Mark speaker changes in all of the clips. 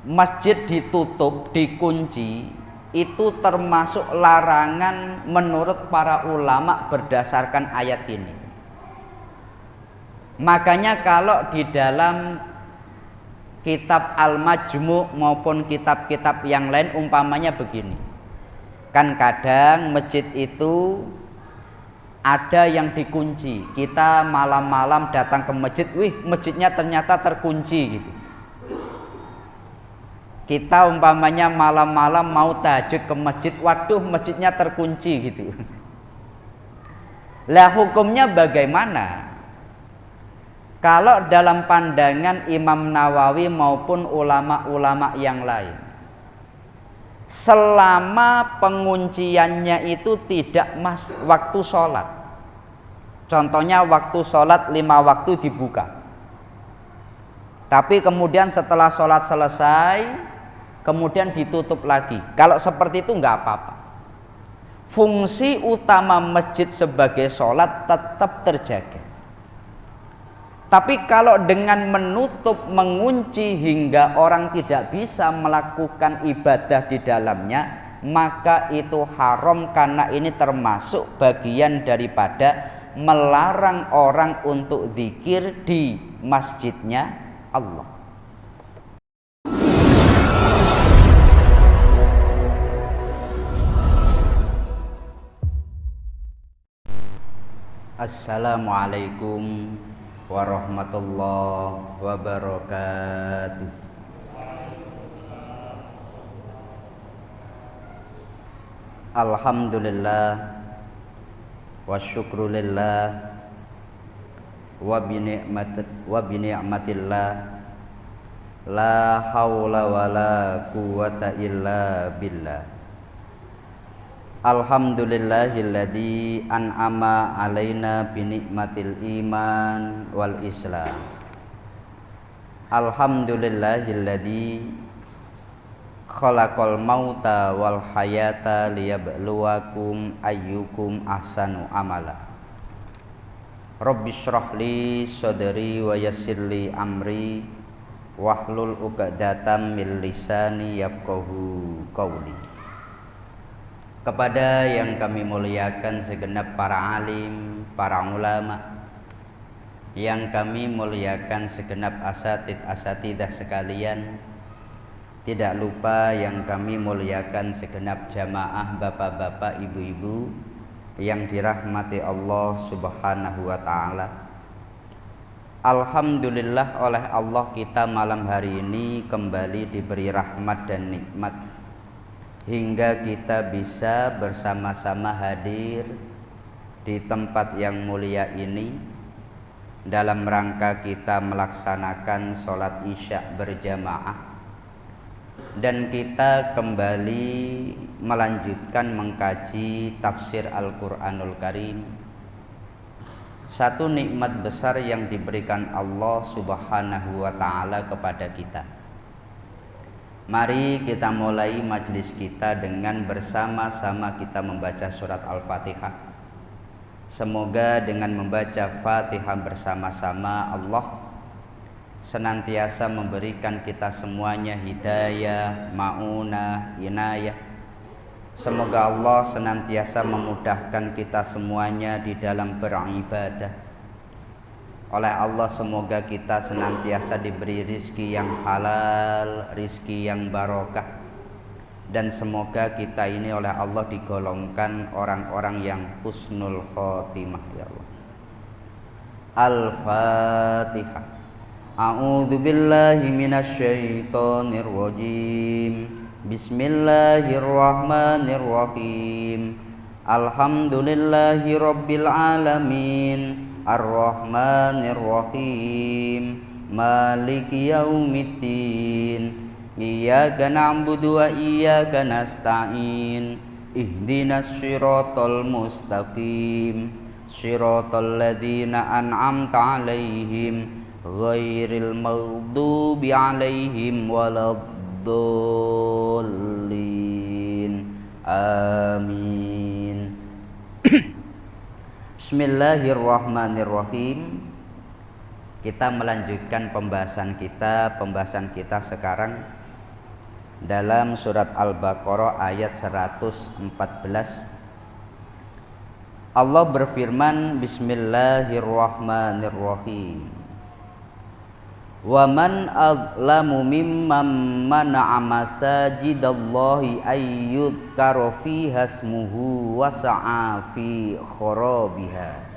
Speaker 1: masjid ditutup, dikunci, itu termasuk larangan menurut para ulama berdasarkan ayat ini. Makanya kalau di dalam kitab Al-Majmu' maupun kitab-kitab yang lain umpamanya begini, kan kadang masjid itu ada yang dikunci. Kita malam-malam datang ke masjid, wih masjidnya ternyata terkunci gitu. Kita umpamanya malam-malam mau tahajud ke masjid, waduh masjidnya terkunci gitu. Lah hukumnya bagaimana? Kalau dalam pandangan Imam Nawawi maupun ulama-ulama yang lain, selama pengunciannya itu tidak waktu sholat, contohnya waktu sholat 5 waktu dibuka, tapi kemudian setelah sholat selesai kemudian ditutup lagi, kalau seperti itu nggak apa-apa. Fungsi utama masjid sebagai sholat tetap terjaga. Tapi kalau dengan menutup, mengunci hingga orang tidak bisa melakukan ibadah di dalamnya, maka itu haram, karena ini termasuk bagian daripada melarang orang untuk zikir di masjidnya Allah. Assalamualaikum warahmatullahi wabarakatuh. Alhamdulillah wa syukrulillah wa bi ni'matillah la haula wa la quwata illa billah. Alhamdulillahilladzi an'ama alaina bi ni'matil iman wal islam. Alhamdulillahilladzi khalaqal mauta wal hayata liyabluwakum ayyukum ahsanu amala. Rabbishrah li sadri wa yassirli amri wahlul 'uqdatam min lisani yafqahu qawli. Kepada yang kami muliakan segenap para alim, para ulama, yang kami muliakan segenap asatidah sekalian, tidak lupa yang kami muliakan segenap jamaah bapak-bapak, ibu-ibu yang dirahmati Allah Subhanahu wa ta'ala. Alhamdulillah, oleh Allah kita malam hari ini kembali diberi rahmat dan nikmat hingga kita bisa bersama-sama hadir di tempat yang mulia ini dalam rangka kita melaksanakan sholat isya berjamaah, dan kita kembali melanjutkan mengkaji tafsir Al-Quranul Karim, satu nikmat besar yang diberikan Allah Subhanahu wa ta'ala kepada kita. Mari kita mulai majelis kita dengan bersama-sama kita membaca surat Al-Fatihah. Semoga dengan membaca Fatihah bersama-sama Allah senantiasa memberikan kita semuanya hidayah, ma'unah, inayah. Semoga Allah senantiasa memudahkan kita semuanya di dalam beribadah. Oleh Allah semoga kita senantiasa diberi rizki yang halal, rizki yang barokah, dan semoga kita ini oleh Allah digolongkan orang-orang yang husnul khotimah, ya Allah. Al-Fatihah. A'udzu billahi minasyaitonir rajim. Bismillahirrahmanirrahim. Alhamdulillahi rabbil alamin. Ar-Rahmanir-Rahim, Maliki Yaumiddin, Iyyaka na'budu wa iyyaka nasta'in, Ihdinas siratal mustaqim, siratal ladzina an'amta 'alaihim, ghairil maghdubi 'alaihim waladdallin. Amin. Bismillahirrahmanirrahim. Kita melanjutkan pembahasan kita sekarang dalam surat Al-Baqarah ayat 114. Allah berfirman, Bismillahirrahmanirrahim. Wa man azlamu mimman mana'a masajidallahi ayyudhkara fiha ismuhu wa sa'a fi kharabiha.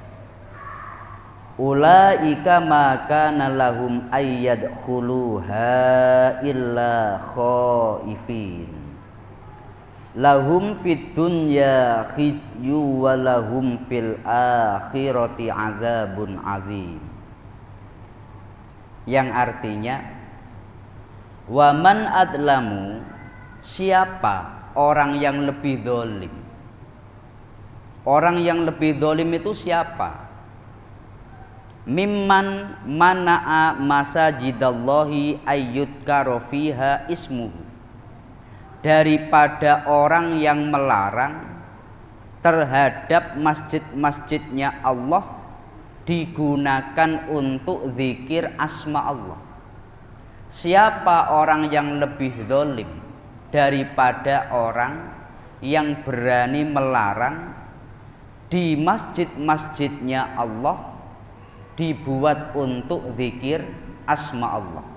Speaker 1: Ulaika ma kana lahum ayyadkhuluha illa khaifin. Lahum fid dunya khizyu wa lahum fil akhirati adzabun azim. Yang artinya, waman adlamu, siapa orang yang lebih dolim? Orang yang lebih dolim itu siapa? Mimman mana'a masajidallahi ayyudhkara fiha ismuhu, daripada orang yang melarang terhadap masjid-masjidnya Allah digunakan untuk zikir asma Allah. Siapa orang yang lebih zalim daripada orang yang berani melarang di masjid-masjidnya Allah dibuat untuk zikir asma Allah?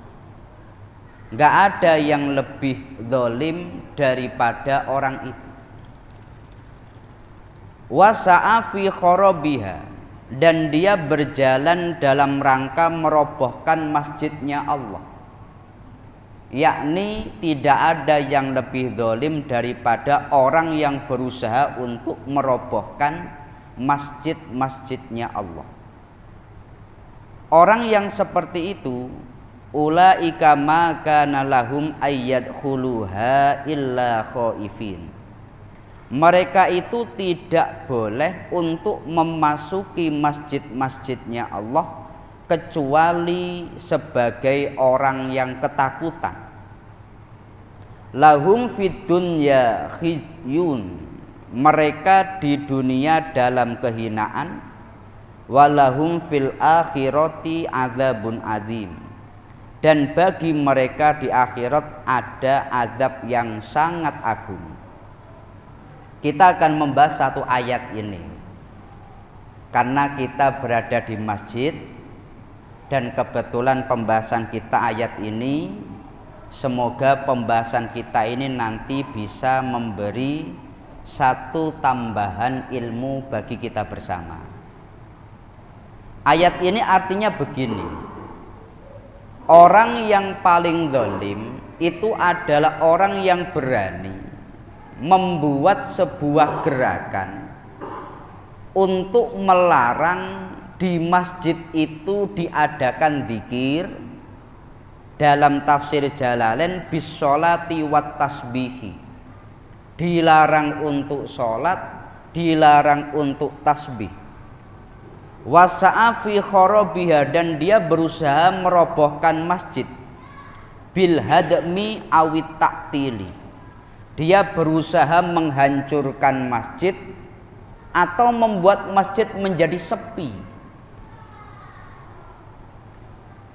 Speaker 1: Gak ada yang lebih zalim daripada orang itu. Wasa'a fi kharabiha, dan dia berjalan dalam rangka merobohkan masjidnya Allah. Yakni tidak ada yang lebih zalim daripada orang yang berusaha untuk merobohkan masjid-masjidnya Allah. Orang yang seperti itu, ulaika ma kana lahum ayyadkhuluha illa khaifin. Mereka itu tidak boleh untuk memasuki masjid-masjidnya Allah kecuali sebagai orang yang ketakutan. Lahum fid dunya khizyun, mereka di dunia dalam kehinaan. Walahum fil akhirati adzabun azim, dan bagi mereka di akhirat ada azab yang sangat agung. Kita akan membahas satu ayat ini karena kita berada di masjid, dan kebetulan pembahasan kita ayat ini, semoga pembahasan kita ini nanti bisa memberi satu tambahan ilmu bagi kita bersama. Ayat ini artinya begini: orang yang paling zalim itu adalah orang yang berani membuat sebuah gerakan untuk melarang di masjid itu diadakan zikir. Dalam tafsir Jalalain, bis sholati wat tasbihi, dilarang untuk sholat, dilarang untuk tasbih. Wasa'a fi kharabiha, dan dia berusaha merobohkan masjid. Bil hadmi awit ta'tili, dia berusaha menghancurkan masjid atau membuat masjid menjadi sepi.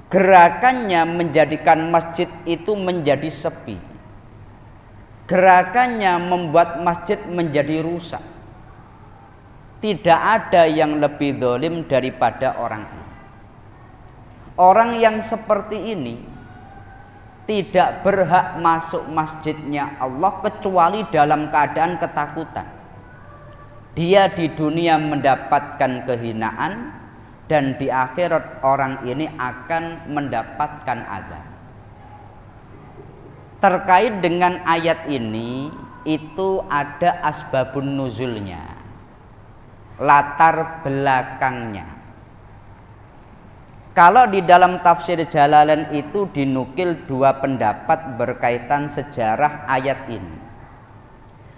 Speaker 1: Gerakannya menjadikan masjid itu menjadi sepi. Gerakannya membuat masjid menjadi rusak. Tidak ada yang lebih zalim daripada orang ini. Orang yang seperti ini tidak berhak masuk masjidnya Allah kecuali dalam keadaan ketakutan. Dia di dunia mendapatkan kehinaan, dan di akhirat orang ini akan mendapatkan azab. Terkait dengan ayat ini, itu ada asbabun nuzulnya, latar belakangnya. Kalau di dalam tafsir Jalalain itu dinukil dua pendapat berkaitan sejarah ayat ini.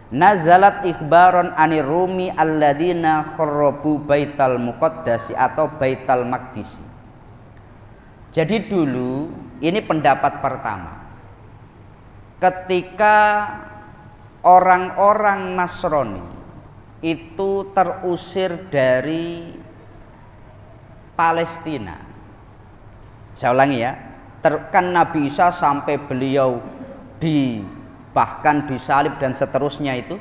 Speaker 1: Nazalat ikhbaron anir rumi alladzina kharrabu baital muqaddasi atau baital maqdisi. Jadi dulu, ini pendapat pertama, ketika orang-orang Nasrani itu terusir dari Palestina. Saya ulangi ya, kan Nabi Isa sampai beliau di bahkan disalib dan seterusnya itu?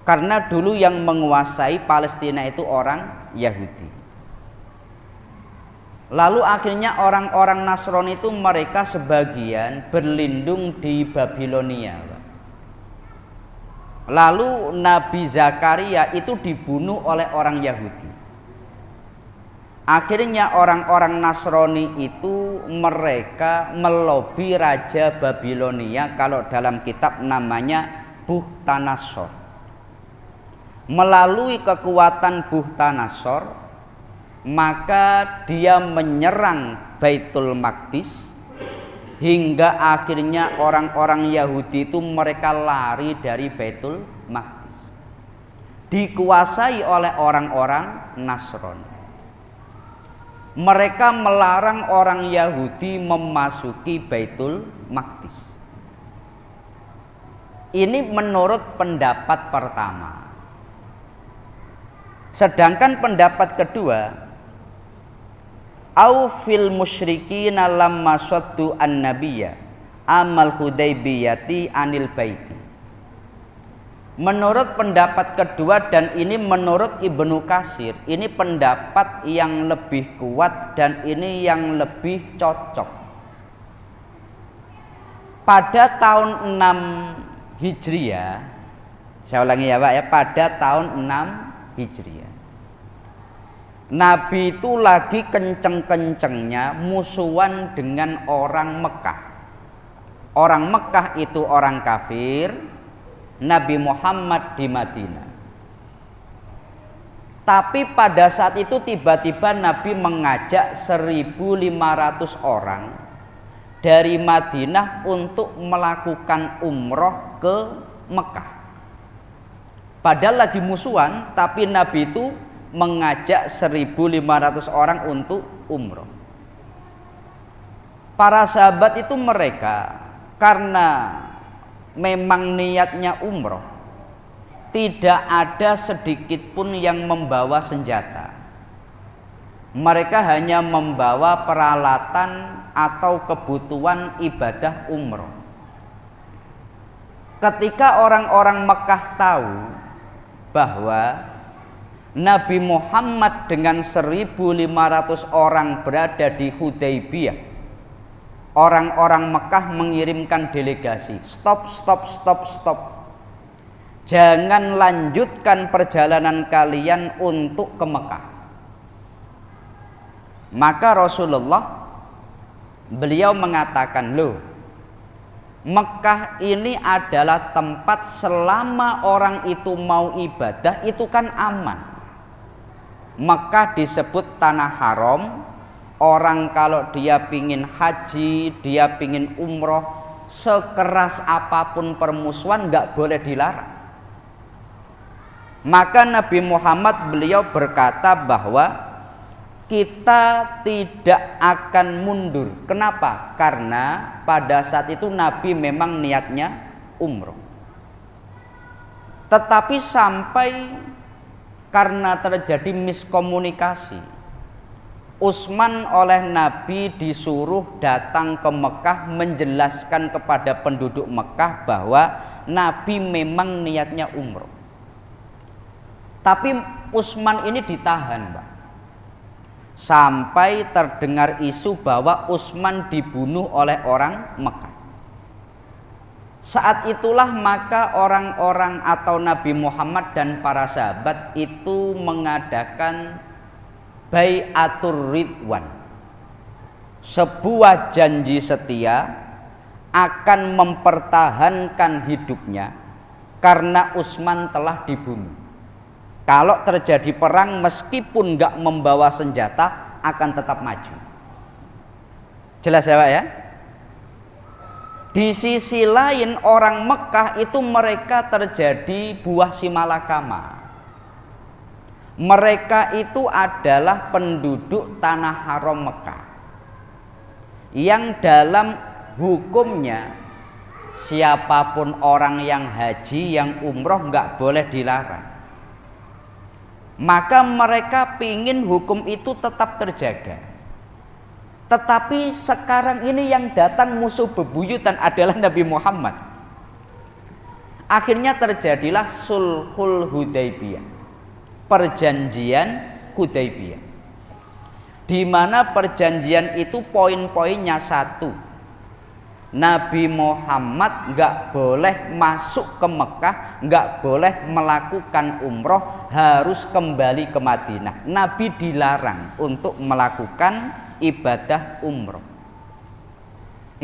Speaker 1: Karena dulu yang menguasai Palestina itu orang Yahudi. Lalu akhirnya orang-orang Nasrani itu mereka sebagian berlindung di Babilonia. Lalu Nabi Zakaria itu dibunuh oleh orang Yahudi. Akhirnya orang-orang Nasrani itu mereka melobi Raja Babilonia, kalau dalam kitab namanya Buhtanassor. Melalui kekuatan Buhtanassor, maka dia menyerang Baitul Maqdis, hingga akhirnya orang-orang Yahudi itu mereka lari dari Baitul Maqdis, dikuasai oleh orang-orang Nasrani. Mereka melarang orang Yahudi memasuki Baitul Maqdis. Ini menurut pendapat pertama. Sedangkan pendapat kedua, au fil musyrikina lamma saddu an-nabiyya amal Hudaybiyati anil baiti. Menurut pendapat kedua, dan ini menurut Ibnu Katsir, ini pendapat yang lebih kuat dan ini yang lebih cocok. Pada tahun 6 Hijriah, saya ulangi ya Pak ya, pada tahun 6 Hijriah, Nabi itu lagi kenceng-kencengnya musuhan dengan orang Mekah. Orang Mekah itu orang kafir, Nabi Muhammad di Madinah. Tapi pada saat itu tiba-tiba Nabi mengajak 1.500 orang dari Madinah untuk melakukan umroh ke Mekah. Padahal lagi musuhan, tapi Nabi itu mengajak 1.500 orang untuk umroh. Para sahabat itu mereka karena memang niatnya umroh, tidak ada sedikit pun yang membawa senjata. Mereka hanya membawa peralatan atau kebutuhan ibadah umroh. Ketika orang-orang Mekah tahu bahwa Nabi Muhammad dengan 1.500 orang berada di Hudaybiyah, orang-orang Mekah mengirimkan delegasi, stop, jangan lanjutkan perjalanan kalian untuk ke Mekah. Maka Rasulullah beliau mengatakan, loh, Mekah ini adalah tempat selama orang itu mau ibadah itu kan aman. Mekah disebut tanah haram. Orang kalau dia pingin haji, dia pingin umroh, sekeras apapun permusuhan nggak boleh dilarang. Maka Nabi Muhammad beliau berkata bahwa kita tidak akan mundur. Kenapa? Karena pada saat itu Nabi memang niatnya umroh. Tetapi sampai karena terjadi miskomunikasi, Utsman oleh Nabi disuruh datang ke Mekah menjelaskan kepada penduduk Mekah bahwa Nabi memang niatnya umroh. Tapi Utsman ini ditahan, Pak. Sampai terdengar isu bahwa Utsman dibunuh oleh orang Mekah. Saat itulah maka orang-orang atau Nabi Muhammad dan para sahabat itu mengadakan Bai'atur Ridwan, sebuah janji setia akan mempertahankan hidupnya karena Utsman telah dibunuh. Kalau terjadi perang meskipun nggak membawa senjata akan tetap maju. Jelas ya Pak ya? Di sisi lain orang Mekah itu mereka terjadi buah simalakama. Mereka itu adalah penduduk tanah haram Mekah yang dalam hukumnya siapapun orang yang haji, yang umroh nggak boleh dilarang. Maka mereka pingin hukum itu tetap terjaga. Tetapi sekarang ini yang datang musuh bebuyutan adalah Nabi Muhammad. Akhirnya terjadilah Sulhul Hudaybiyah, perjanjian Hudaybiyah, di mana perjanjian itu poin-poinnya satu: Nabi Muhammad nggak boleh masuk ke Mekah, nggak boleh melakukan umroh, harus kembali ke Madinah. Nabi dilarang untuk melakukan ibadah umroh.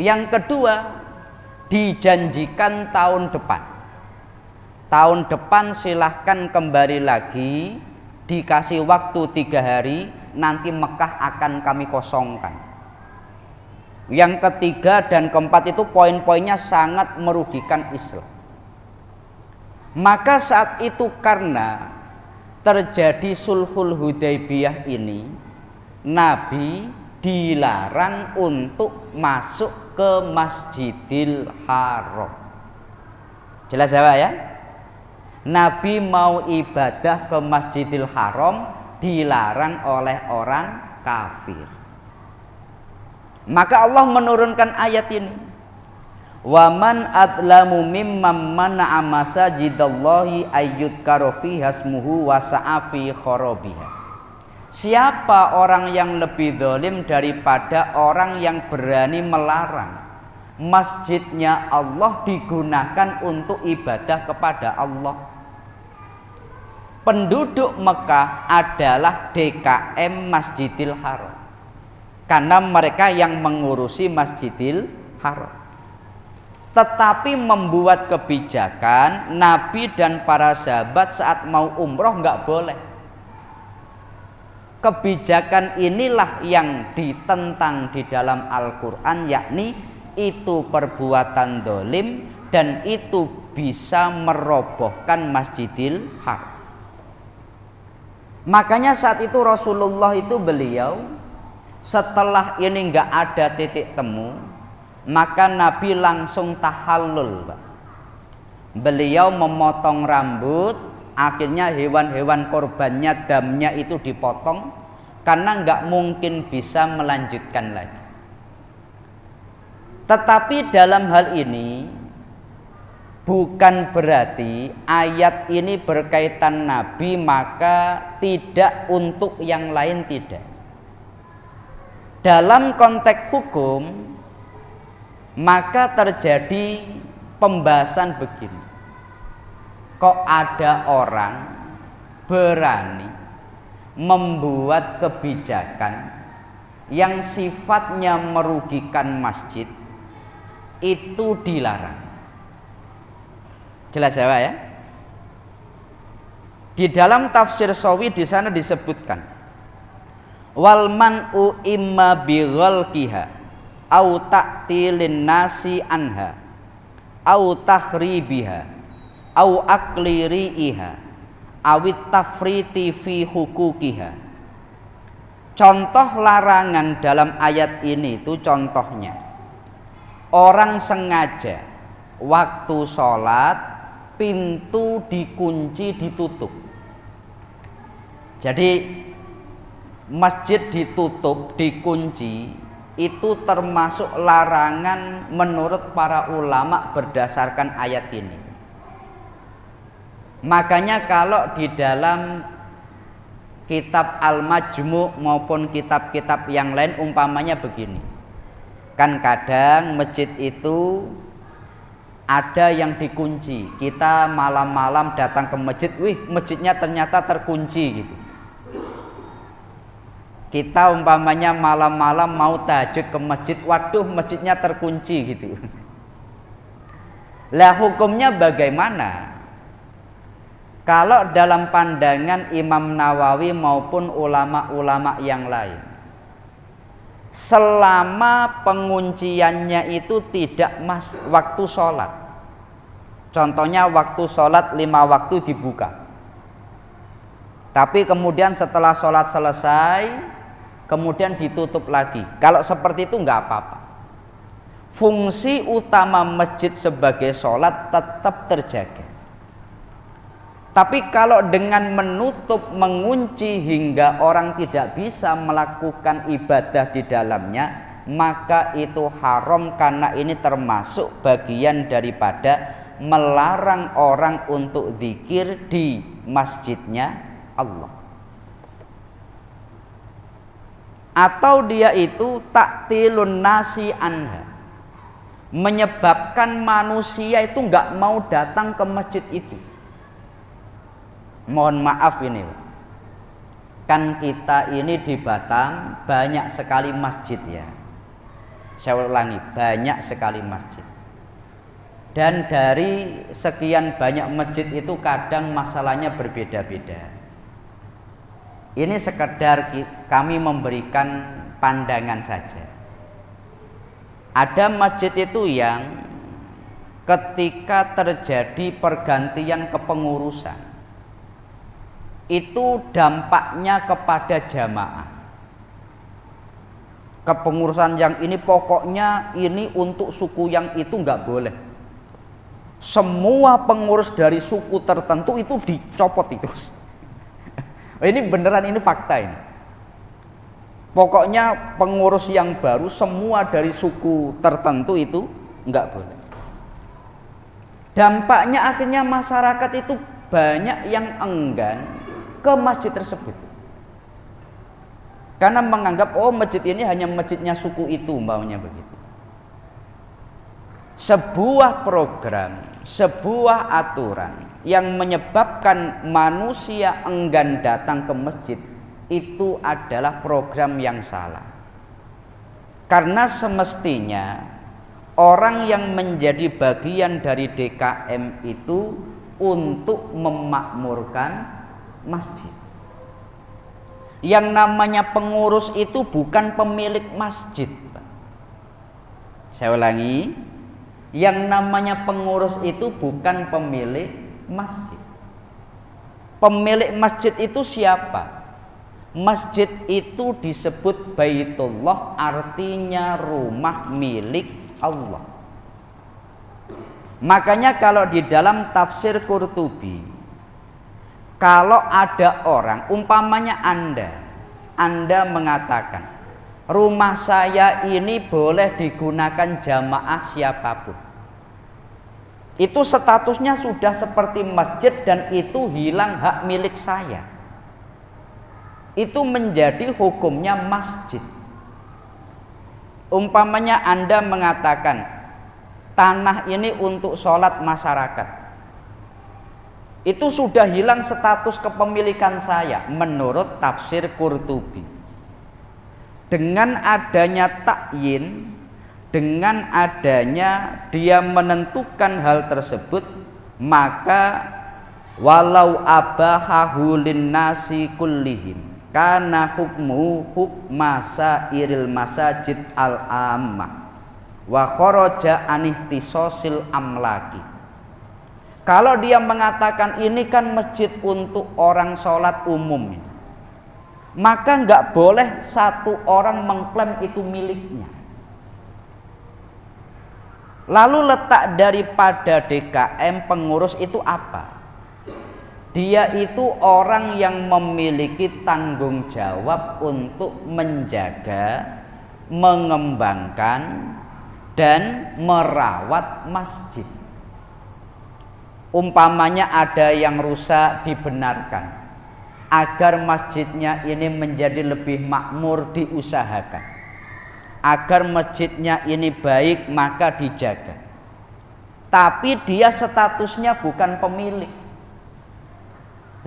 Speaker 1: Yang kedua, dijanjikan tahun depan silahkan kembali lagi, dikasih waktu 3 hari, nanti Mekah akan kami kosongkan. Yang ketiga dan keempat itu poin-poinnya sangat merugikan Islam. Maka saat itu karena terjadi Sulhul Hudaybiyah ini, Nabi dilarang untuk masuk ke Masjidil Haram. Jelas ya Pak ya? Nabi mau ibadah ke Masjidil Haram dilarang oleh orang kafir. Maka Allah menurunkan ayat ini. Wa man adlamu mimman mana'a masajidallahi ayyudkara fiha ismuhu wa sa'a fi kharabiha. Siapa orang yang lebih zalim daripada orang yang berani melarang masjidnya Allah digunakan untuk ibadah kepada Allah? Penduduk Mekah adalah DKM Masjidil Haram, karena mereka yang mengurusi Masjidil Haram. Tetapi membuat kebijakan Nabi dan para sahabat saat mau umroh nggak boleh. Kebijakan inilah yang ditentang di dalam Al-Quran, yakni itu perbuatan dolim dan itu bisa merobohkan Masjidil Haram. Makanya saat itu Rasulullah itu beliau setelah ini nggak ada titik temu, maka Nabi langsung tahallul, Pak. Beliau memotong rambut, akhirnya hewan-hewan korbannya, damnya itu dipotong, karena nggak mungkin bisa melanjutkan lagi. Tetapi dalam hal ini bukan berarti ayat ini berkaitan Nabi maka tidak untuk yang lain, tidak. Dalam konteks hukum maka terjadi pembahasan begini. Kok ada orang berani membuat kebijakan yang sifatnya merugikan masjid itu dilarang? Jelas ya Pak ya? Di dalam tafsir Sawi di sana disebutkan wal man'u imma bi ghalqiha au ta'tilin nasi anha au takhribiha au akli ri'iha awit tafriti fi hukukiha. Contoh larangan dalam ayat ini itu contohnya orang sengaja waktu sholat pintu dikunci, ditutup. Jadi masjid ditutup, dikunci, itu termasuk larangan menurut para ulama berdasarkan ayat ini. Makanya kalau di dalam kitab Al-Majmu' maupun kitab-kitab yang lain umpamanya begini, kan kadang masjid itu ada yang dikunci. Kita malam-malam datang ke masjid, wih masjidnya ternyata terkunci gitu. Kita umpamanya malam-malam mau tahajud ke masjid, waduh masjidnya terkunci gitu. Lah hukumnya bagaimana? Kalau dalam pandangan Imam Nawawi maupun ulama-ulama yang lain, selama pengunciannya itu tidak waktu sholat. Contohnya waktu sholat 5 waktu dibuka, tapi kemudian setelah sholat selesai kemudian ditutup lagi. Kalau seperti itu nggak apa-apa. Fungsi utama masjid sebagai sholat tetap terjaga. Tapi kalau dengan menutup, mengunci hingga orang tidak bisa melakukan ibadah di dalamnya, maka itu haram karena ini termasuk bagian daripada melarang orang untuk zikir di masjidnya Allah. Atau dia itu taktilun nasi anha, menyebabkan manusia itu nggak mau datang ke masjid itu. Mohon maaf ini, kan kita ini di Batam banyak sekali masjid ya. Saya ulangi, banyak sekali masjid. Dan dari sekian banyak masjid itu kadang masalahnya berbeda-beda. Ini sekedar kami memberikan pandangan saja. Ada masjid itu yang ketika terjadi pergantian kepengurusan, itu dampaknya kepada jamaah. Kepengurusan yang ini pokoknya ini untuk suku yang itu nggak boleh. Semua pengurus dari suku tertentu itu dicopot itu. Ini beneran, ini fakta ini. Pokoknya pengurus yang baru semua dari suku tertentu itu nggak boleh. Dampaknya akhirnya masyarakat itu banyak yang enggan ke masjid tersebut. Karena menganggap oh masjid ini hanya masjidnya suku itu, umpamanya begitu. Sebuah program, sebuah aturan yang menyebabkan manusia enggan datang ke masjid itu adalah program yang salah. Karena semestinya orang yang menjadi bagian dari DKM itu untuk memakmurkan masjid. Yang namanya pengurus itu bukan pemilik masjid. Saya ulangi, yang namanya pengurus itu bukan pemilik masjid. Pemilik masjid itu siapa? Masjid itu disebut Baitullah, artinya rumah milik Allah. Makanya kalau di dalam tafsir Qurtubi, kalau ada orang, umpamanya Anda mengatakan, rumah saya ini boleh digunakan jamaah siapapun. Itu statusnya sudah seperti masjid dan itu hilang hak milik saya. Itu menjadi hukumnya masjid. Umpamanya Anda mengatakan, tanah ini untuk sholat masyarakat. Itu sudah hilang status kepemilikan saya menurut tafsir Qurtubi. Dengan adanya takyin, dengan adanya dia menentukan hal tersebut, maka walau abahahu linnasi kullihim kana hukmu hukma sairil masajid al-ammah wa kharaja anihtisosil amlaki. Kalau dia mengatakan ini kan masjid untuk orang sholat umum, maka nggak boleh satu orang mengklaim itu miliknya. Lalu letak daripada DKM pengurus itu apa? Dia itu orang yang memiliki tanggung jawab untuk menjaga, mengembangkan, dan merawat masjid. Umpamanya ada yang rusak, dibenarkan agar masjidnya ini menjadi lebih makmur, diusahakan agar masjidnya ini baik, maka dijaga. Tapi dia statusnya bukan pemilik.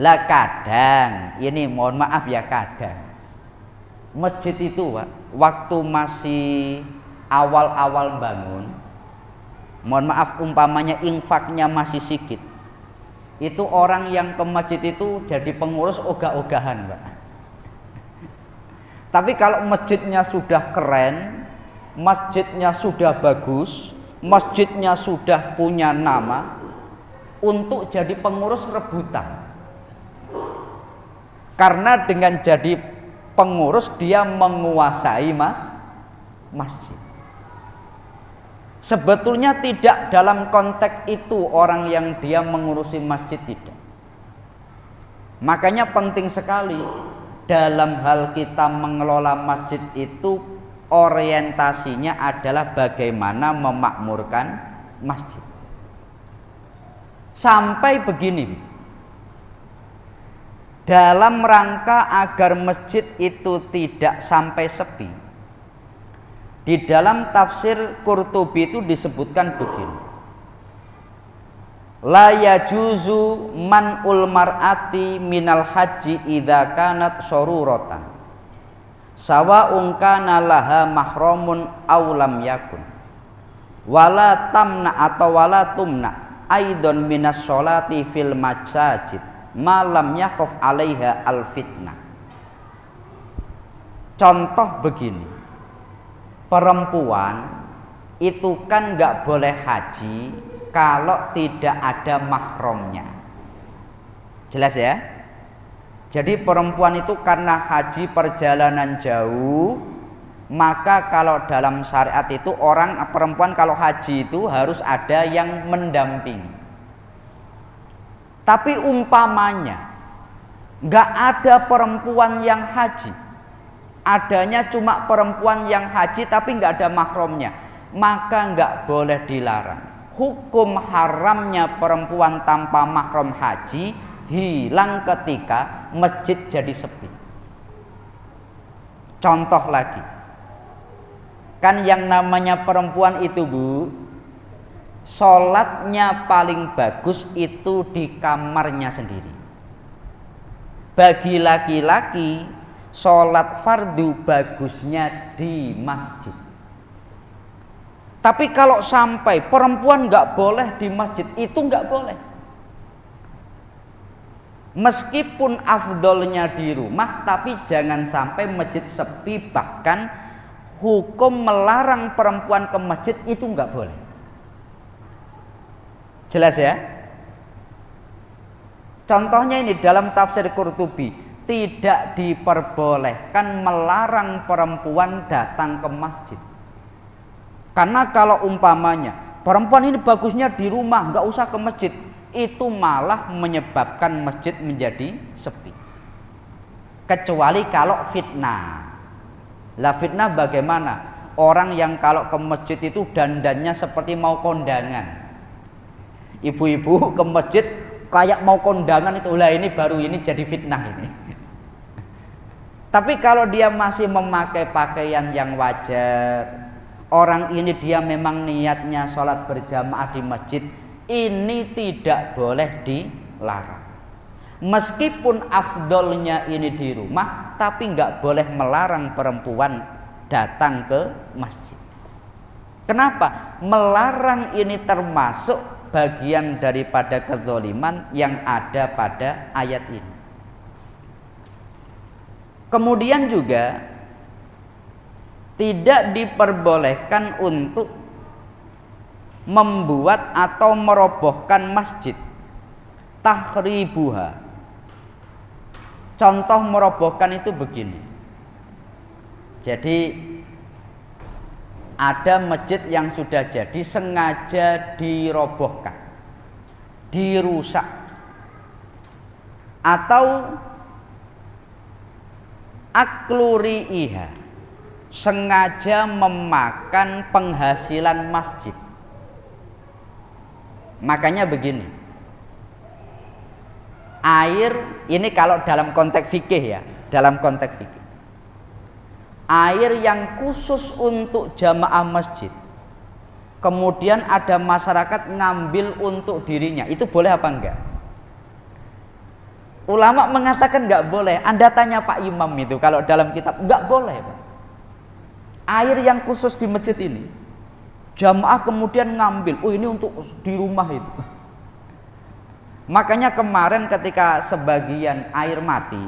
Speaker 1: Lah kadang, ini mohon maaf ya, kadang masjid itu waktu masih awal-awal bangun, mohon maaf, umpamanya infaknya masih sedikit, itu orang yang ke masjid itu jadi pengurus ogah-ogahan, Pak. Tapi kalau masjidnya sudah keren, masjidnya sudah bagus, masjidnya sudah punya nama, untuk jadi pengurus rebutan. Karena dengan jadi pengurus dia menguasai masjid. Sebetulnya tidak dalam konteks itu orang yang dia mengurusi masjid, tidak. Makanya penting sekali dalam hal kita mengelola masjid itu orientasinya adalah bagaimana memakmurkan masjid. Sampai begini, dalam rangka agar masjid itu tidak sampai sepi, di dalam tafsir Qurtubi itu disebutkan begini: la yajuzu man'ul mar'ati minal haji idza kanat sururatan sawa'un kana laha mahramun aw lam yakun wala tamna atau wala tumna aidon minas sholati fil masajid malam yakhaf alaiha al fitnah. Contoh begini, perempuan itu kan nggak boleh haji kalau tidak ada mahramnya. Jelas ya? Jadi perempuan itu karena haji perjalanan jauh, maka kalau dalam syariat itu perempuan kalau haji itu harus ada yang mendampingi. Tapi umpamanya nggak ada perempuan yang haji, adanya cuma perempuan yang haji tapi nggak ada mahramnya, maka nggak boleh dilarang. Hukum haramnya perempuan tanpa mahram haji hilang ketika masjid jadi sepi. Contoh lagi, kan yang namanya perempuan itu Bu, sholatnya paling bagus itu di kamarnya sendiri. Bagi laki-laki, sholat fardu bagusnya di masjid. Tapi kalau sampai perempuan nggak boleh di masjid, itu nggak boleh. Meskipun afdolnya di rumah, tapi jangan sampai masjid sepi. Bahkan hukum melarang perempuan ke masjid itu nggak boleh. Jelas ya? Contohnya ini dalam tafsir Qurtubi, tidak diperbolehkan melarang perempuan datang ke masjid. Karena kalau umpamanya perempuan ini bagusnya di rumah, nggak usah ke masjid, itu malah menyebabkan masjid menjadi sepi. Kecuali kalau fitnah. Lah fitnah bagaimana? Orang yang kalau ke masjid itu dandannya seperti mau kondangan. Ibu-ibu ke masjid kayak mau kondangan itu, lah ini baru ini jadi fitnah ini. Tapi kalau dia masih memakai pakaian yang wajar, orang ini dia memang niatnya sholat berjamaah di masjid, ini tidak boleh dilarang. Meskipun afdolnya ini di rumah, tapi nggak boleh melarang perempuan datang ke masjid. Kenapa? Melarang ini termasuk bagian daripada kezaliman yang ada pada ayat ini. Kemudian juga tidak diperbolehkan untuk membuat atau merobohkan masjid, takhribuha. Contoh merobohkan itu begini. Jadi ada masjid yang sudah jadi sengaja dirobohkan, dirusak, atau akluri'iha, sengaja memakan penghasilan masjid. Makanya begini, air ini kalau dalam konteks fikih ya, dalam konteks fikih, air yang khusus untuk jamaah masjid, kemudian ada masyarakat ngambil untuk dirinya, itu boleh apa enggak? Ulama mengatakan enggak boleh. Anda tanya Pak Imam itu, kalau dalam kitab enggak boleh Pak. Air yang khusus di masjid ini, jamaah kemudian ngambil, oh ini untuk di rumah itu. Makanya kemarin ketika sebagian air mati,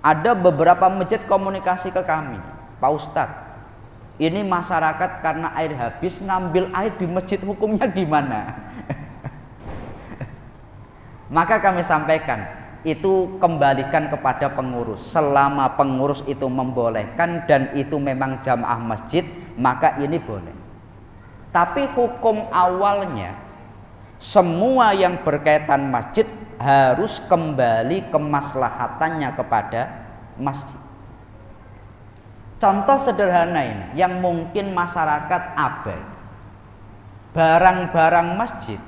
Speaker 1: ada beberapa masjid komunikasi ke kami, Pak Ustadz, ini masyarakat karena air habis ngambil air di masjid, hukumnya gimana? Maka kami sampaikan, itu kembalikan kepada pengurus. Selama pengurus itu membolehkan dan itu memang jamaah masjid, maka ini boleh. Tapi hukum awalnya, semua yang berkaitan masjid harus kembali kemaslahatannya kepada masjid. Contoh sederhana ini yang mungkin masyarakat abai, barang-barang masjid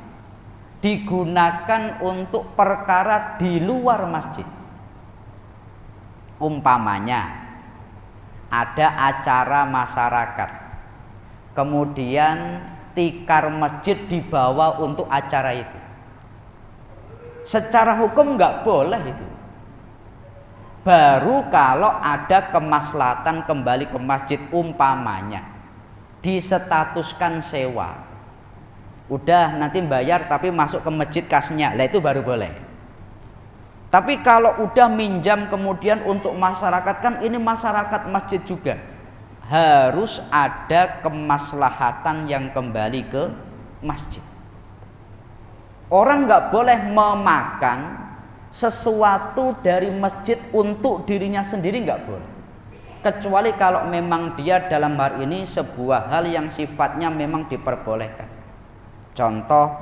Speaker 1: digunakan untuk perkara di luar masjid. Umpamanya ada acara masyarakat, kemudian tikar masjid dibawa untuk acara itu. Secara hukum nggak boleh itu. Baru kalau ada kemaslahatan kembali ke masjid, umpamanya disetatuskan sewa. Udah nanti bayar tapi masuk ke masjid kasnya, lah itu baru boleh. Tapi kalau udah minjam kemudian untuk masyarakat, kan ini masyarakat masjid juga, harus ada kemaslahatan yang kembali ke masjid. Orang nggak boleh memakan sesuatu dari masjid untuk dirinya sendiri, nggak boleh. Kecuali kalau memang dia dalam hal ini sebuah hal yang sifatnya memang diperbolehkan. Contoh,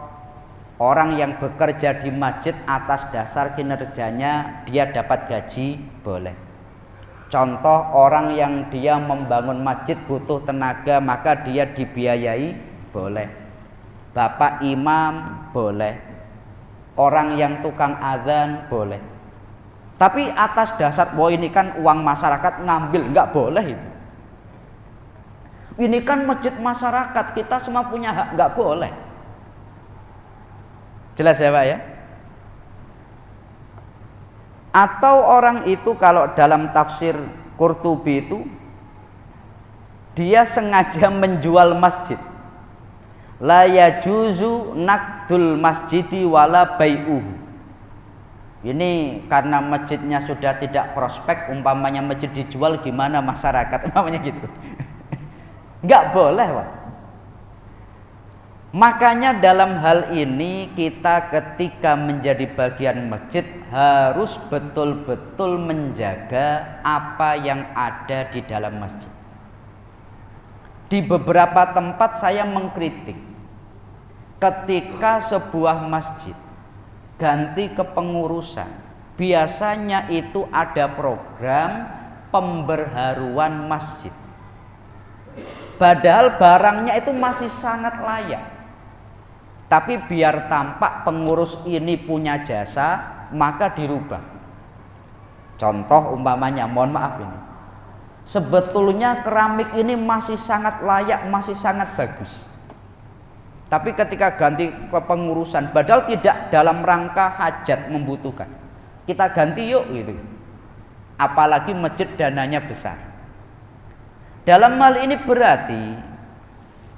Speaker 1: orang yang bekerja di masjid atas dasar kinerjanya dia dapat gaji, boleh. Contoh, orang yang dia membangun masjid butuh tenaga, maka dia dibiayai, boleh. Bapak imam, boleh. Orang yang tukang azan, boleh. Tapi atas dasar, bahwa ini kan uang masyarakat, ngambil, nggak boleh itu. Ini kan masjid masyarakat, kita semua punya hak, nggak boleh. Jelas ya Pak ya? Atau orang itu kalau dalam tafsir Qurtubi itu, dia sengaja menjual masjid. La yajuzu naqdul masjidi wala bai'uhu. Ini karena masjidnya sudah tidak prospek, umpamanya masjid dijual gimana masyarakat, umpamanya gitu. Enggak boleh Pak. Makanya dalam hal ini kita ketika menjadi bagian masjid harus betul-betul menjaga apa yang ada di dalam masjid. Di beberapa tempat saya mengkritik ketika sebuah masjid ganti kepengurusan, biasanya itu ada program pemberharuan masjid. Padahal barangnya itu masih sangat layak. Tapi biar tampak pengurus ini punya jasa, maka dirubah. Contoh umpamanya, mohon maaf ini, sebetulnya keramik ini masih sangat layak, masih sangat bagus. Tapi ketika ganti kepengurusan, padahal tidak dalam rangka hajat membutuhkan, kita ganti yuk gitu. Apalagi masjid dananya besar. Dalam hal ini berarti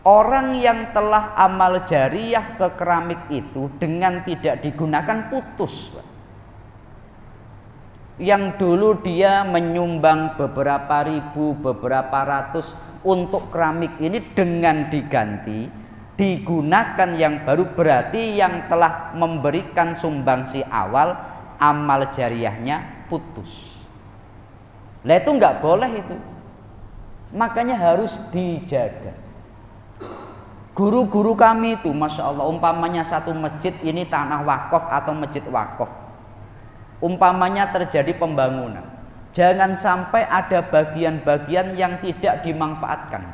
Speaker 1: orang yang telah amal jariyah ke keramik itu dengan tidak digunakan putus. Yang dulu dia menyumbang beberapa ribu, beberapa ratus untuk keramik ini, dengan diganti, digunakan yang baru, berarti yang telah memberikan sumbangsi awal amal jariyahnya putus. Lah itu nggak boleh itu. Makanya harus dijaga. Guru-guru kami itu, Masya Allah, umpamanya satu masjid ini tanah wakaf atau masjid wakaf, umpamanya terjadi pembangunan, jangan sampai ada bagian-bagian yang tidak dimanfaatkan.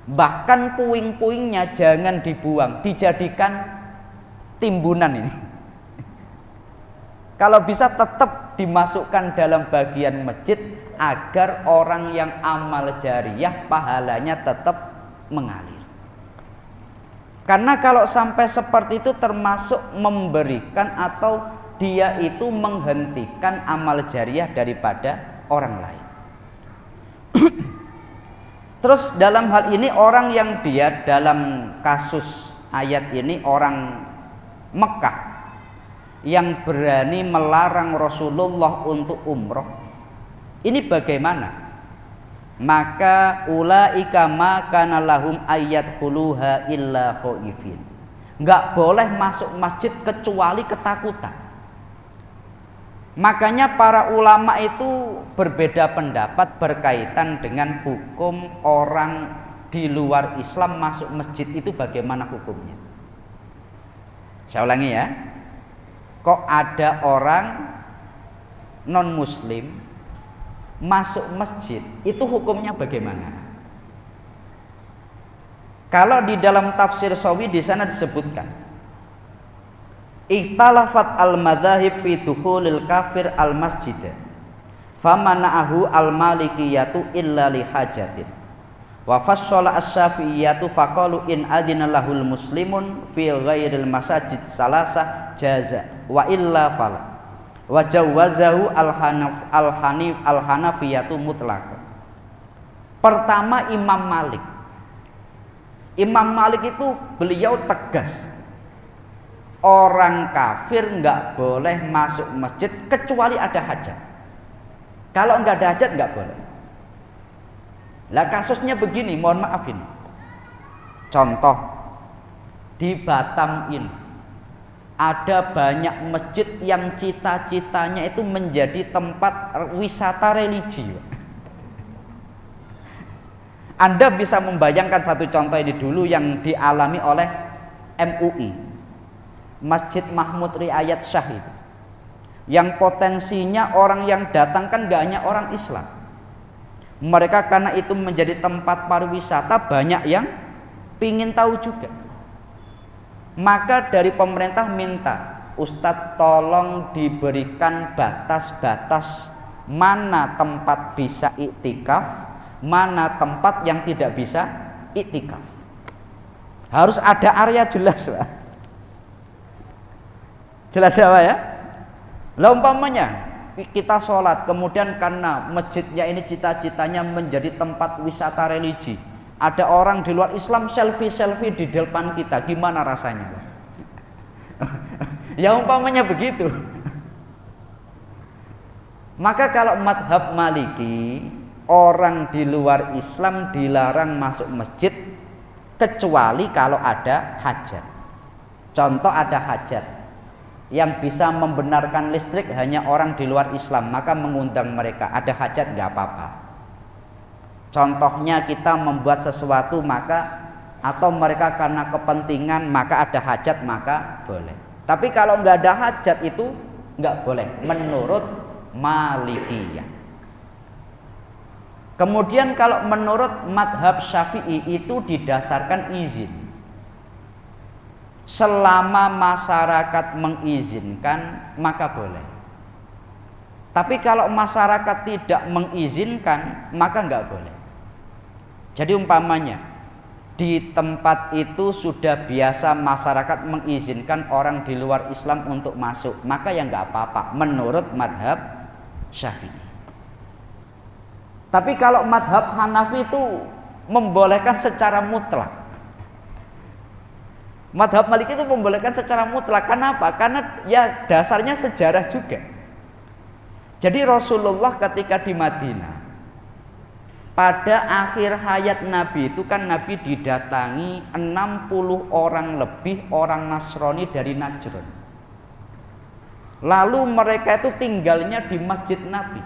Speaker 1: Bahkan puing-puingnya jangan dibuang, dijadikan timbunan ini. Kalau bisa tetap dimasukkan dalam bagian masjid agar orang yang amal jariyah pahalanya tetap mengalir. Karena kalau sampai seperti itu termasuk memberikan atau dia itu menghentikan amal jariyah daripada orang lain. Terus dalam hal ini orang yang dia dalam kasus ayat ini orang Mekah yang berani melarang Rasulullah untuk umroh, ini bagaimana? Maka ulaika ma kana lahum ayat huluha illa khaifin. Enggak boleh masuk masjid kecuali ketakutan. Makanya para ulama itu berbeda pendapat berkaitan dengan hukum orang di luar Islam masuk masjid itu bagaimana hukumnya. Saya ulangi ya. Kok ada orang non muslim masuk masjid, itu hukumnya bagaimana? Kalau di dalam tafsir Sawi di sana disebutkan Ikhtalafat al-madzahib fi dukhulil kafir al-masjid. Famana'ahu al-malikiyatu illa li hajatin. Wa fassala asy-syafi'iyatu faqalu in adina lahul muslimun fi ghairil masajid salasa jaza wa illa fala. Wa jawazahu al-hanafiyatu mutlaq. Pertama Imam Malik. Imam Malik itu beliau tegas. Orang kafir nggak boleh masuk masjid kecuali ada hajat. Kalau nggak ada hajat nggak boleh. Lah kasusnya begini, mohon maaf ini. Contoh di Batam ini ada banyak masjid yang cita-citanya itu menjadi tempat wisata religi. Anda bisa membayangkan satu contoh ini dulu yang dialami oleh MUI, Masjid Mahmud Riayat Shah itu, yang potensinya orang yang datang kan gak hanya orang Islam. Mereka karena itu menjadi tempat pariwisata, banyak yang pingin tahu juga. Maka dari pemerintah minta, Ustadz tolong diberikan batas-batas mana tempat bisa iktikaf, mana tempat yang tidak bisa iktikaf. Harus ada area jelas, Pak. Jelas ya Pak ya? Lah umpamanya kita sholat, kemudian karena masjidnya ini cita-citanya menjadi tempat wisata religi, ada orang di luar Islam selfie-selfie di depan kita, gimana rasanya? Ya umpamanya begitu. Maka kalau madhab Maliki, orang di luar Islam dilarang masuk masjid kecuali kalau ada hajat. Contoh ada hajat yang bisa membenarkan listrik hanya orang di luar Islam, maka mengundang mereka. Ada hajat nggak apa-apa. Contohnya kita membuat sesuatu maka, atau mereka karena kepentingan maka ada hajat, maka boleh. Tapi kalau nggak ada hajat itu nggak boleh menurut Malikiyah. Kemudian kalau menurut madhab Syafi'i itu didasarkan izin. Selama masyarakat mengizinkan maka boleh. Tapi kalau masyarakat tidak mengizinkan maka nggak boleh. Jadi umpamanya di tempat itu sudah biasa masyarakat mengizinkan orang di luar Islam untuk masuk, maka ya nggak apa-apa menurut madhab Syafi'i. Tapi kalau madhab Hanafi itu membolehkan secara mutlak. Madhab Maliki itu membolehkan secara mutlak. Kenapa? Karena ya dasarnya sejarah juga. Jadi Rasulullah ketika di Madinah, pada akhir hayat Nabi itu kan Nabi didatangi 60 orang lebih orang Nasrani dari Najran. Lalu mereka itu tinggalnya di masjid Nabi.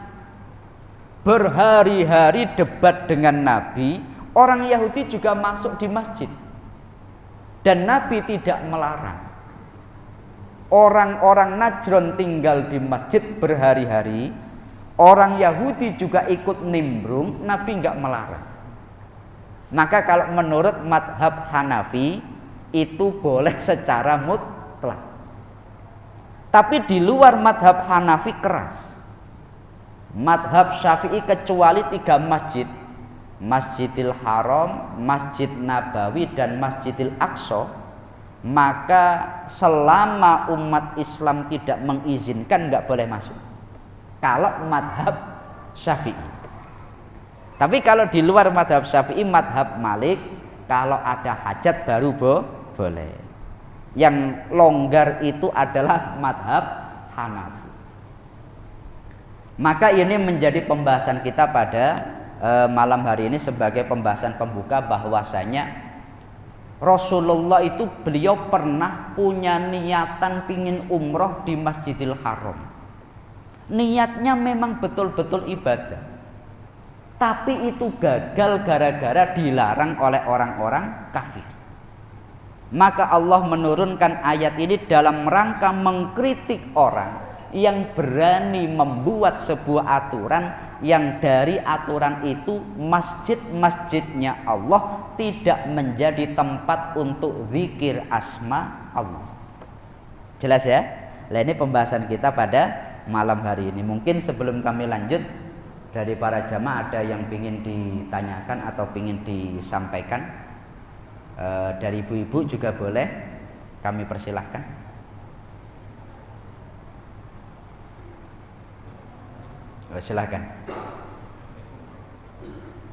Speaker 1: Berhari-hari debat dengan Nabi. Orang Yahudi juga masuk di masjid. Dan Nabi tidak melarang. Orang-orang Najran tinggal di masjid berhari-hari, orang Yahudi juga ikut nimbrung, Nabi enggak melarang. Maka kalau menurut madhab Hanafi itu boleh secara mutlak. Tapi di luar madhab Hanafi keras. Madhab Syafi'i kecuali 3 masjid, Masjidil Haram, Masjid Nabawi, dan Masjidil Aqsa, maka selama umat Islam tidak mengizinkan nggak boleh masuk. Kalau madhab Syafi'i. Tapi kalau di luar madhab Syafi'i, madhab Malik, kalau ada hajat baru boleh. Yang longgar itu adalah madhab Hanafi. Maka ini menjadi pembahasan kita pada malam hari ini sebagai pembahasan pembuka, bahwasanya Rasulullah itu beliau pernah punya niatan pingin umroh di Masjidil Haram. Niatnya memang betul-betul ibadah, tapi itu gagal gara-gara dilarang oleh orang-orang kafir. Maka Allah menurunkan ayat ini dalam rangka mengkritik orang yang berani membuat sebuah aturan yang dari aturan itu masjid-masjidnya Allah tidak menjadi tempat untuk zikir asma Allah. Jelas ya? Nah, ini pembahasan kita pada malam hari ini. Mungkin sebelum kami lanjut, dari para jamaah ada yang ingin ditanyakan atau ingin disampaikan, dari ibu-ibu juga boleh, kami persilahkan. Silahkan.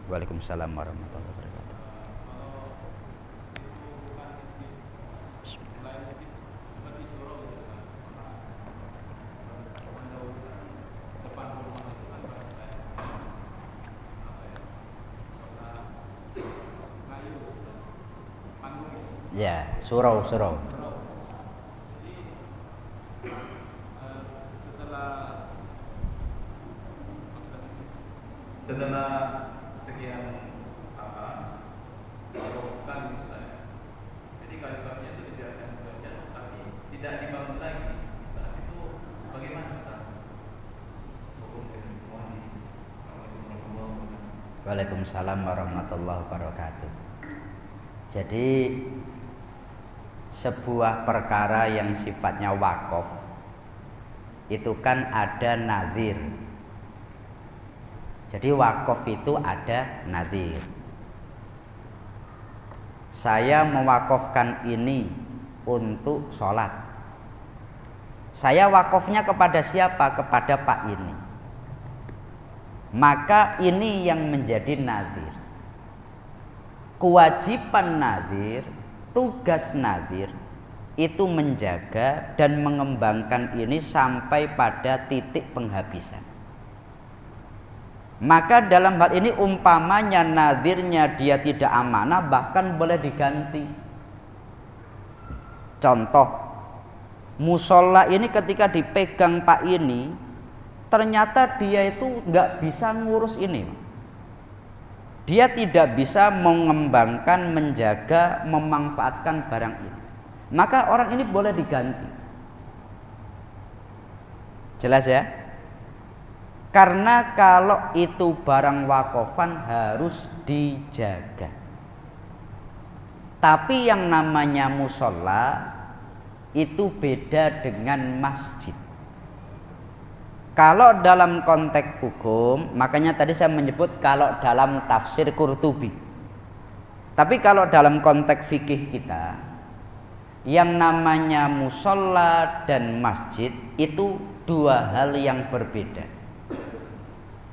Speaker 1: Waalaikumsalam warahmatullahi wabarakatuh. Ya, surau.
Speaker 2: Setelah sekian bukan Ustaz. Jadi kalimatnya itu tidak akan dibaca, tapi tidak dibangun lagi. Ustaz, itu bagaimana Ustaz?
Speaker 1: Waalaikumsalam warahmatullahi wabarakatuh. Jadi sebuah perkara yang sifatnya wakaf itu kan ada nadhir. Jadi wakaf itu ada nadhir. Saya mewakafkan ini untuk sholat. Saya wakafnya kepada siapa? Kepada Pak ini. Maka ini yang menjadi nadhir. Kewajiban nadhir, tugas nadhir itu menjaga dan mengembangkan ini sampai pada titik penghabisan. Maka dalam hal ini umpamanya nadhirnya dia tidak amanah, bahkan boleh diganti. Contoh, musola ini ketika dipegang Pak ini, ternyata dia itu nggak bisa ngurus ini. Dia tidak bisa mengembangkan, menjaga, memanfaatkan barang ini. Maka orang ini boleh diganti. Jelas ya? Karena kalau itu barang wakofan harus dijaga. Tapi yang namanya musola itu beda dengan masjid. Kalau dalam konteks hukum, makanya tadi saya menyebut kalau dalam tafsir Qurtubi. Tapi kalau dalam konteks fikih kita, yang namanya musola dan masjid itu dua hal yang berbeda.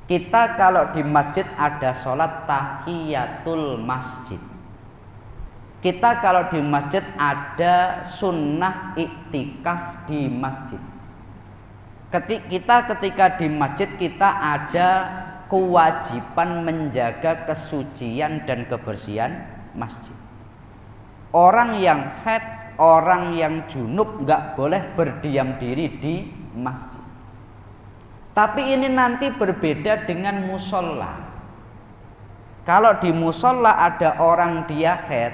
Speaker 1: Kita kalau di masjid ada sholat tahiyatul masjid. Kita kalau di masjid ada sunnah iktikaf di masjid. Kita ketika di masjid kita ada kewajiban menjaga kesucian dan kebersihan masjid. Orang yang haid, orang yang junub nggak boleh berdiam diri di masjid. Tapi ini nanti berbeda dengan musola. Kalau di musola ada orang dia haid,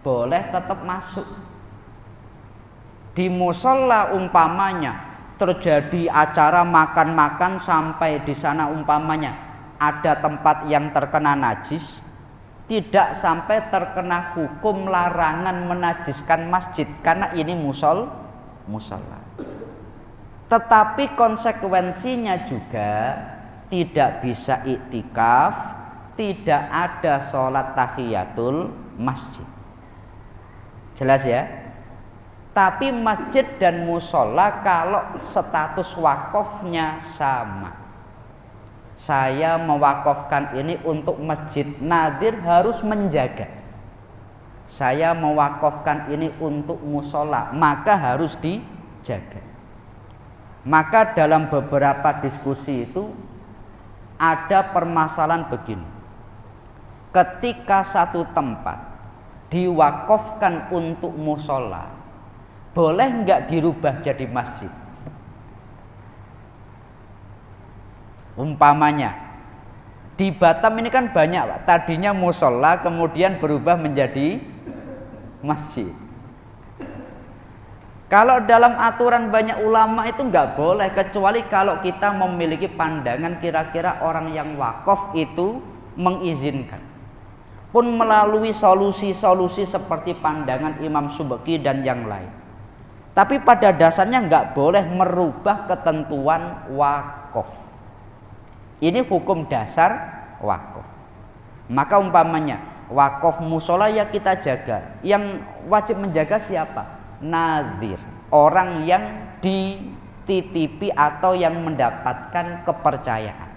Speaker 1: boleh tetap masuk. Di musola umpamanya terjadi acara makan-makan sampai di sana umpamanya ada tempat yang terkena najis, tidak sampai terkena hukum larangan menajiskan masjid karena ini musola. Tetapi konsekuensinya juga tidak bisa iktikaf, tidak ada sholat tahiyatul masjid. Jelas ya? Tapi masjid dan musola kalau status wakofnya sama. Saya mewakafkan ini untuk masjid, nadhir harus menjaga. Saya mewakafkan ini untuk musola, maka harus dijaga. Maka dalam beberapa diskusi itu ada permasalahan begini. Ketika satu tempat diwakafkan untuk musola, boleh nggak dirubah jadi masjid? Umpamanya di Batam ini kan banyak Pak. Tadinya musola kemudian berubah menjadi masjid. Kalau dalam aturan banyak ulama itu nggak boleh, kecuali kalau kita memiliki pandangan kira-kira orang yang wakaf itu mengizinkan. Pun melalui solusi-solusi seperti pandangan Imam Subki dan yang lain. Tapi pada dasarnya nggak boleh merubah ketentuan wakaf. Ini hukum dasar wakaf. Maka umpamanya wakaf musola ya kita jaga. Yang wajib menjaga siapa? Nadhir, orang yang dititipi atau yang mendapatkan kepercayaan.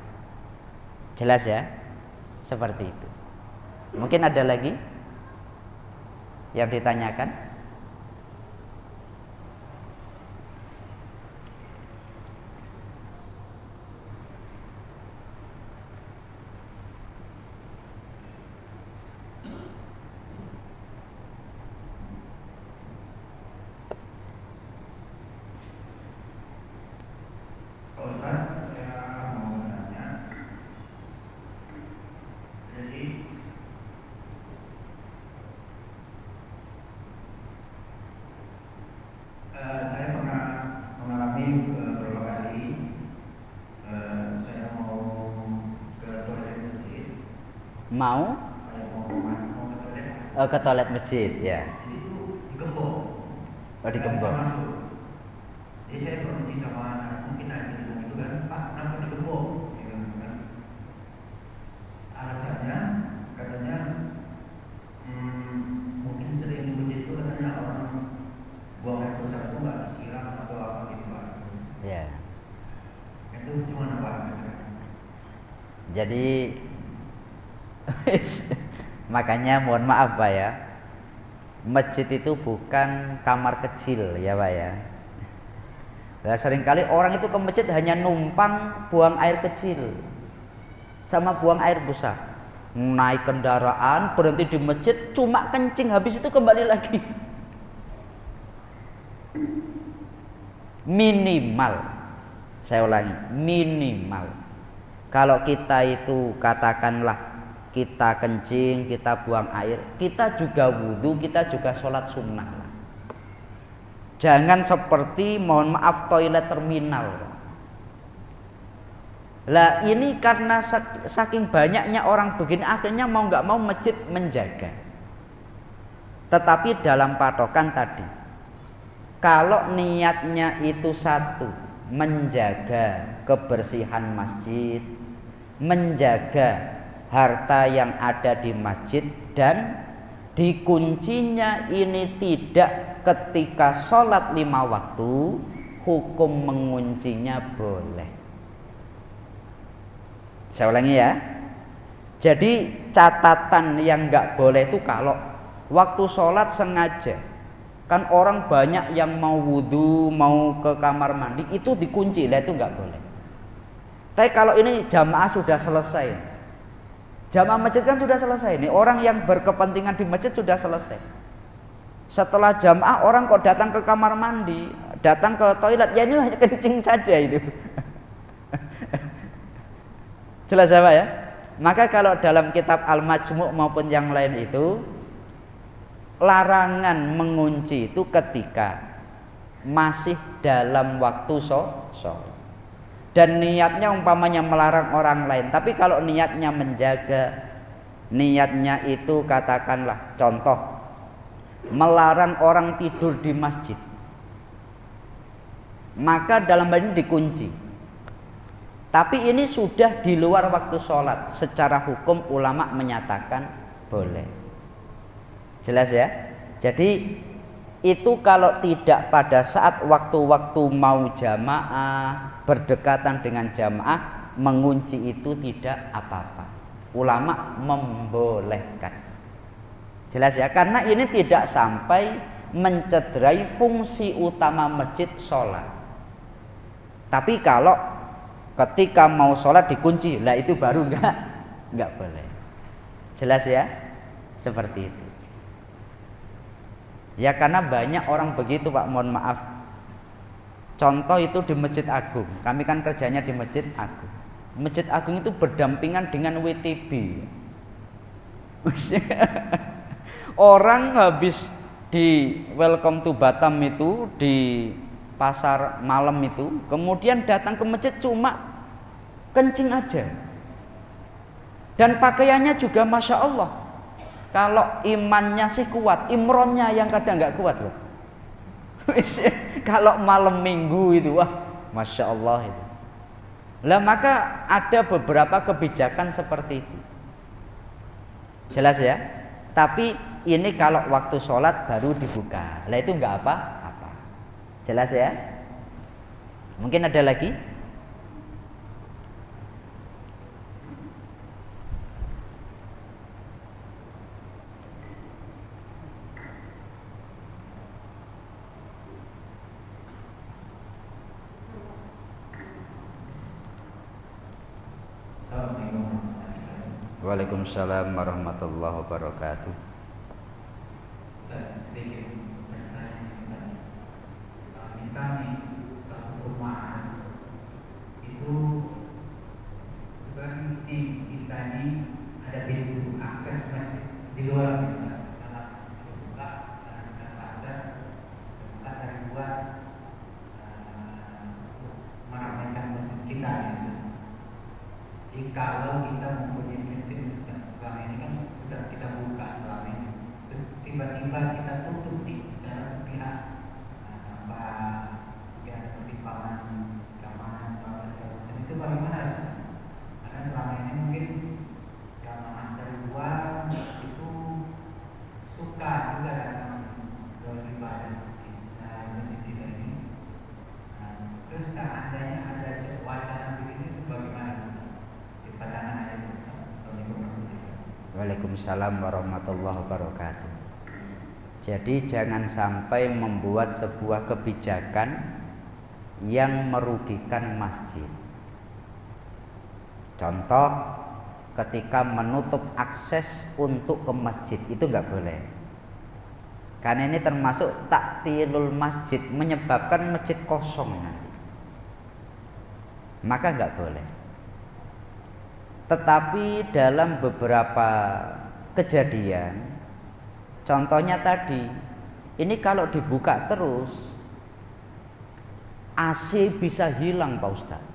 Speaker 1: Jelas ya? Seperti itu. Mungkin ada lagi yang ditanyakan? Mau ke toilet masjid ya. Oh, digembok.
Speaker 3: Jadi saya berhenti sama anak, mungkin ada itu kan, Pak, kenapa digembok? Alasannya katanya mungkin sering di masjid itu katanya orang buang air besar itu nggak disiram atau apa gitu Pak.
Speaker 1: Ya.
Speaker 3: Itu cuma apa?
Speaker 1: Jadi makanya mohon maaf Pak ya, masjid itu bukan kamar kecil ya Pak ya. Nah, seringkali orang itu ke masjid hanya numpang buang air kecil sama buang air besar. Naik kendaraan, berhenti di masjid, cuma kencing, habis itu kembali lagi. Minimal, saya ulangi, minimal. Kalau kita itu katakanlah kita kencing, kita buang air, kita juga wudhu, kita juga sholat sunnah. Jangan seperti mohon maaf toilet terminal. Lah ini karena saking banyaknya orang begini, akhirnya mau nggak mau masjid menjaga. Tetapi dalam patokan tadi, kalau niatnya itu satu, menjaga kebersihan masjid, menjaga harta yang ada di masjid, dan dikuncinya ini tidak ketika sholat 5 waktu, hukum menguncinya boleh. Saya ulangi ya. Jadi catatan yang nggak boleh itu kalau waktu sholat sengaja, kan orang banyak yang mau wudhu, mau ke kamar mandi, itu dikunci, lah itu nggak boleh. Tapi kalau ini jamaah sudah selesai, jamaah masjid kan sudah selesai nih, orang yang berkepentingan di masjid sudah selesai. Setelah jamaah orang kok datang ke kamar mandi, datang ke toilet, ya ini hanya kencing saja itu. Jelas apa ya? Maka kalau dalam kitab Al-Majmu' maupun yang lain itu, larangan mengunci itu ketika masih dalam waktu sholat. Dan niatnya umpamanya melarang orang lain, tapi kalau niatnya menjaga, niatnya itu katakanlah contoh melarang orang tidur di masjid, maka dalam hal ini dikunci. Tapi ini sudah di luar waktu sholat, secara hukum ulama menyatakan boleh. Jelas ya? Jadi itu kalau tidak pada saat waktu-waktu mau jamaah, berdekatan dengan jamaah, mengunci itu tidak apa-apa. Ulama membolehkan. Jelas ya? Karena ini tidak sampai mencederai fungsi utama masjid sholat. Tapi kalau ketika mau sholat dikunci, lah itu baru nggak boleh. Jelas ya? Seperti itu. Ya karena banyak orang begitu Pak, mohon maaf. Contoh itu di Masjid Agung, kami kan kerjanya di Masjid Agung. Masjid Agung itu berdampingan dengan WTB. Orang habis di Welcome to Batam itu, di pasar malam itu, kemudian datang ke masjid cuma kencing aja. Dan pakaiannya juga Masya Allah, kalau imannya sih kuat, imronnya yang kadang nggak kuat loh. Kalau malam minggu itu wah, masya Allah itu. Lah maka ada beberapa kebijakan seperti itu. Jelas ya? Tapi ini kalau waktu sholat baru dibuka. Lah itu enggak apa-apa. Jelas ya? Mungkin ada lagi? Waalaikumsalam warahmatullahi wabarakatuh.
Speaker 3: Sedikit pertanyaan, misalnya satu rumah itu kan kita ini ada pintu akses masih di luar misalnya, karena buka dan pasar buka dan buat meramaikan masjid kita misalnya. Jikalau kita mempunyai prinsip selama ini kan sudah kita buka selama ini, terus tiba-tiba kita tutup secara sepihak tanpa ya pertimbangan keamanan atau segala macam, itu bagaimana sih? Karena selama ini mungkin jamaah dari luar itu suka juga datang beribadah di masjid kita ini. Terus seandainya ada wacana begini itu bagaimana?
Speaker 1: Waalaikumsalam warahmatullahi wabarakatuh. Jadi jangan sampai membuat sebuah kebijakan yang merugikan masjid. Contoh, ketika menutup akses untuk ke masjid itu nggak boleh. Karena ini termasuk taktilul masjid, menyebabkan masjid kosong nanti. Maka nggak boleh. Tetapi dalam beberapa kejadian, contohnya tadi, ini kalau dibuka terus AC bisa hilang Pak Ustadz.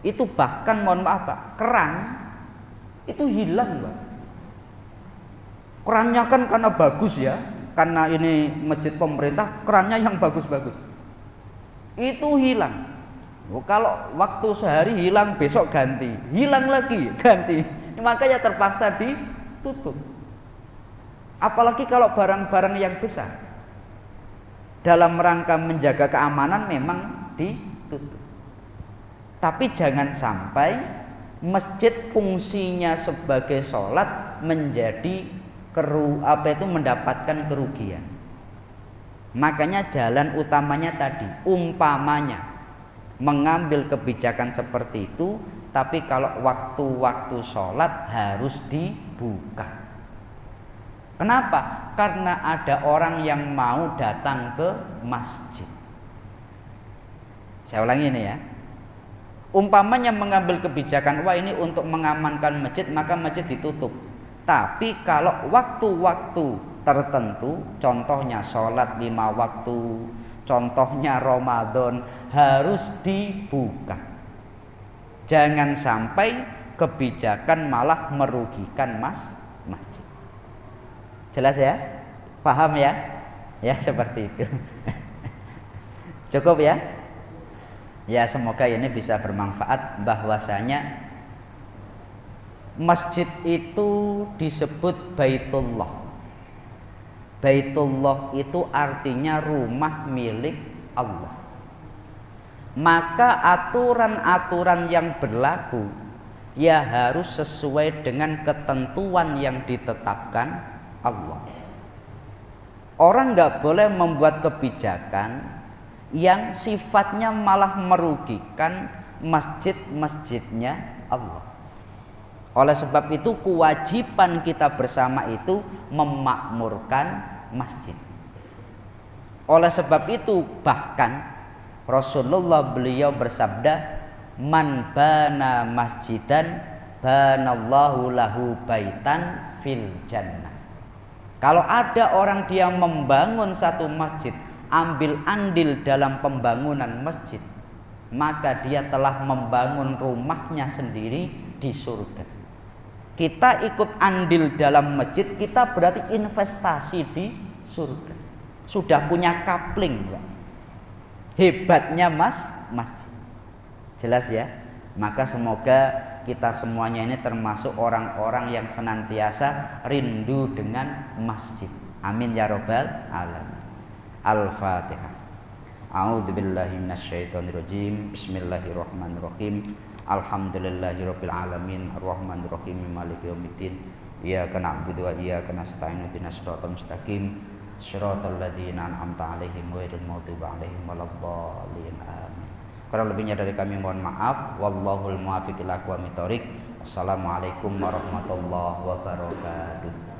Speaker 1: Itu bahkan mohon maaf Pak, keran itu hilang Pak. Kerannya kan karena bagus ya, karena ini masjid pemerintah, kerannya yang bagus-bagus. Itu hilang. Kalau waktu sehari hilang, besok ganti, hilang lagi, ganti. Makanya terpaksa ditutup. Apalagi kalau barang-barang yang besar. Dalam rangka menjaga keamanan memang ditutup. Tapi jangan sampai masjid fungsinya sebagai sholat menjadi mendapatkan kerugian. Makanya jalan utamanya tadi, umpamanya mengambil kebijakan seperti itu, tapi kalau waktu-waktu sholat harus dibuka. Kenapa? Karena ada orang yang mau datang ke masjid. Saya ulangi ini ya. Umpamanya mengambil kebijakan, wah ini untuk mengamankan masjid, maka masjid ditutup. Tapi kalau waktu-waktu tertentu, contohnya sholat 5 waktu, contohnya Ramadan, harus dibuka. Jangan sampai kebijakan malah merugikan masjid. Jelas ya? Paham ya? Ya seperti itu. Cukup ya? Ya semoga ini bisa bermanfaat, bahwasanya masjid itu disebut Baitullah. Baitullah itu artinya rumah milik Allah. Maka aturan-aturan yang berlaku ya harus sesuai dengan ketentuan yang ditetapkan Allah. Orang nggak boleh membuat kebijakan yang sifatnya malah merugikan masjid-masjidnya Allah. Oleh sebab itu kewajiban kita bersama itu memakmurkan masjid. Oleh sebab itu bahkan Rasulullah beliau bersabda, man bana masjidan banallahu lahu baitan fil jannah. Kalau ada orang dia membangun satu masjid, ambil andil dalam pembangunan masjid, maka dia telah membangun rumahnya sendiri di surga. Kita ikut andil dalam masjid, kita berarti investasi di surga. Sudah punya kapling, Pak. hebatnya masjid. Jelas ya? Maka semoga kita semuanya ini termasuk orang-orang yang senantiasa rindu dengan masjid. Amin ya rabbal alamin. Al-Fatihah. A'udzubillahi minasyaitonirrajim. Bismillahirrahmanirrahim. Alhamdulillahirabbil alamin arrahmanirrahim maliki yaumiddin. Iyyaka na'budu wa iyyaka nasta'in ihdinas siratal mustaqim siratal ladzina an'amta 'alaihim ghairil maghdubi 'alaihim waladdallin. Amin. Kurang lebihnya dari kami mohon maaf. Wallahul muwaffiq ila aqwamit thoriq. Assalamualaikum warahmatullahi wabarakatuh.